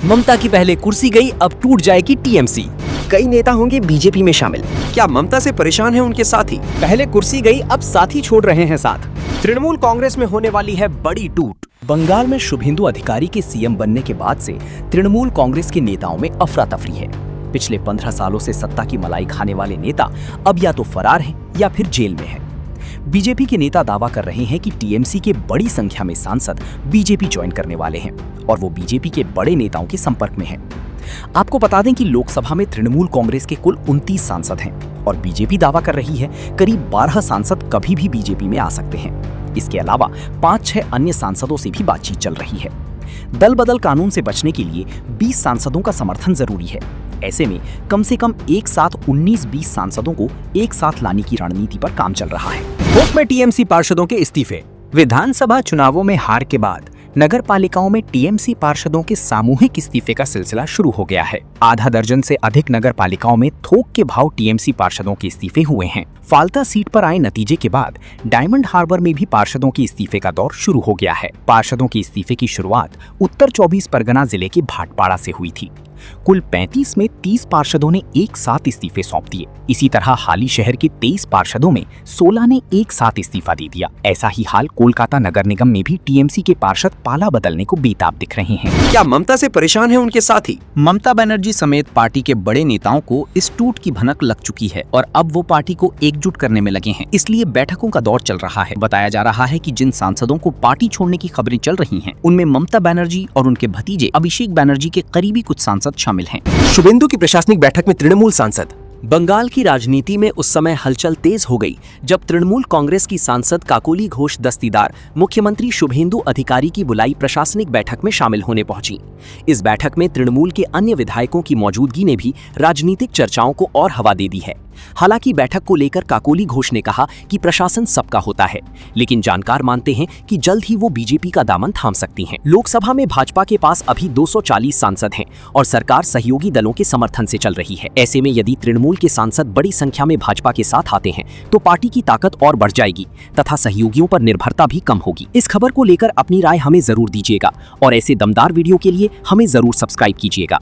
ममता की पहले कुर्सी गई, अब टूट जाएगी टीएमसी। कई नेता होंगे बीजेपी में शामिल। क्या ममता से परेशान है उनके साथी? पहले कुर्सी गई, अब साथी छोड़ रहे हैं साथ। तृणमूल कांग्रेस में होने वाली है बड़ी टूट। बंगाल में शुभेंदु अधिकारी के सीएम बनने के बाद से तृणमूल कांग्रेस के नेताओं में अफरा तफरी है। पिछले 15 सालों से सत्ता की मलाई खाने वाले नेता अब या तो फरार हैं या फिर जेल में हैं। बीजेपी के नेता दावा कर रहे हैं कि टीएमसी के बड़ी संख्या में सांसद बीजेपी ज्वाइन करने वाले हैं और वो बीजेपी के बड़े नेताओं के संपर्क में हैं। आपको बता दें कि लोकसभा में तृणमूल कांग्रेस के कुल 29 सांसद हैं और बीजेपी दावा कर रही है करीब 12 सांसद कभी भी बीजेपी में आ सकते हैं। इसके अलावा 5-6 अन्य सांसदों से भी बातचीत चल रही है। दल बदल कानून से बचने के लिए 20 सांसदों का समर्थन जरूरी है। ऐसे में कम से कम एक साथ 19-20 सांसदों को एक साथ लाने की रणनीति पर काम चल रहा है। कोर्ट में टीएमसी पार्षदों के इस्तीफे। विधानसभा चुनावों में हार के बाद नगर पालिकाओं में टीएमसी पार्षदों के सामूहिक इस्तीफे का सिलसिला शुरू हो गया है। आधा दर्जन से अधिक नगर पालिकाओं में थोक के भाव टीएमसी पार्षदों के इस्तीफे हुए हैं। फाल्ता सीट पर आए नतीजे के बाद डायमंड हार्बर में भी पार्षदों के इस्तीफे का दौर शुरू हो गया है। पार्षदों के इस्तीफे की शुरुआत उत्तर 24 परगना जिले के भाटपाड़ा से हुई थी। कुल 35 में 30 पार्षदों ने एक साथ इस्तीफे सौंप दिए। इसी तरह हाली शहर के 23 पार्षदों में 16 ने एक साथ इस्तीफा दे दिया। ऐसा ही हाल कोलकाता नगर निगम में भी टीएमसी के पार्षद पाला बदलने को बेताब दिख रहे हैं। क्या ममता से परेशान है उनके साथी? ममता बनर्जी समेत पार्टी के बड़े नेताओं को इस टूट की भनक लग चुकी है और अब वो पार्टी को एकजुट करने में लगे हैं। इसलिए बैठकों का दौर चल रहा है। बताया जा रहा है कि जिन सांसदों को पार्टी छोड़ने की खबरें चल रही हैं, उनमें ममता बनर्जी और उनके भतीजे अभिषेक बनर्जी के करीबी कुछ सांसद शामिल हैं। शुभेंदु की प्रशासनिक बैठक में तृणमूल सांसद। बंगाल की राजनीति में उस समय हलचल तेज हो गई जब तृणमूल कांग्रेस की सांसद काकोली घोष दस्तीदार मुख्यमंत्री शुभेंदु अधिकारी की बुलाई प्रशासनिक बैठक में शामिल होने पहुंची। इस बैठक में तृणमूल के अन्य विधायकों की मौजूदगी ने भी राजनीतिक चर्चाओं को और हवा दे दी है। हालांकि बैठक को लेकर काकोली घोष ने कहा कि प्रशासन सबका होता है, लेकिन जानकार मानते हैं कि जल्द ही वो बीजेपी का दामन थाम सकती हैं। लोकसभा में भाजपा के पास अभी 240 सांसद हैं और सरकार सहयोगी दलों के समर्थन से चल रही है। ऐसे में यदि तृणमूल के सांसद बड़ी संख्या में भाजपा के साथ आते हैं तो पार्टी की ताकत और बढ़ जाएगी तथा सहयोगियों पर निर्भरता भी कम होगी। इस खबर को लेकर अपनी राय हमें जरूर दीजिएगा और ऐसे दमदार वीडियो के लिए हमें जरूर सब्सक्राइब कीजिएगा।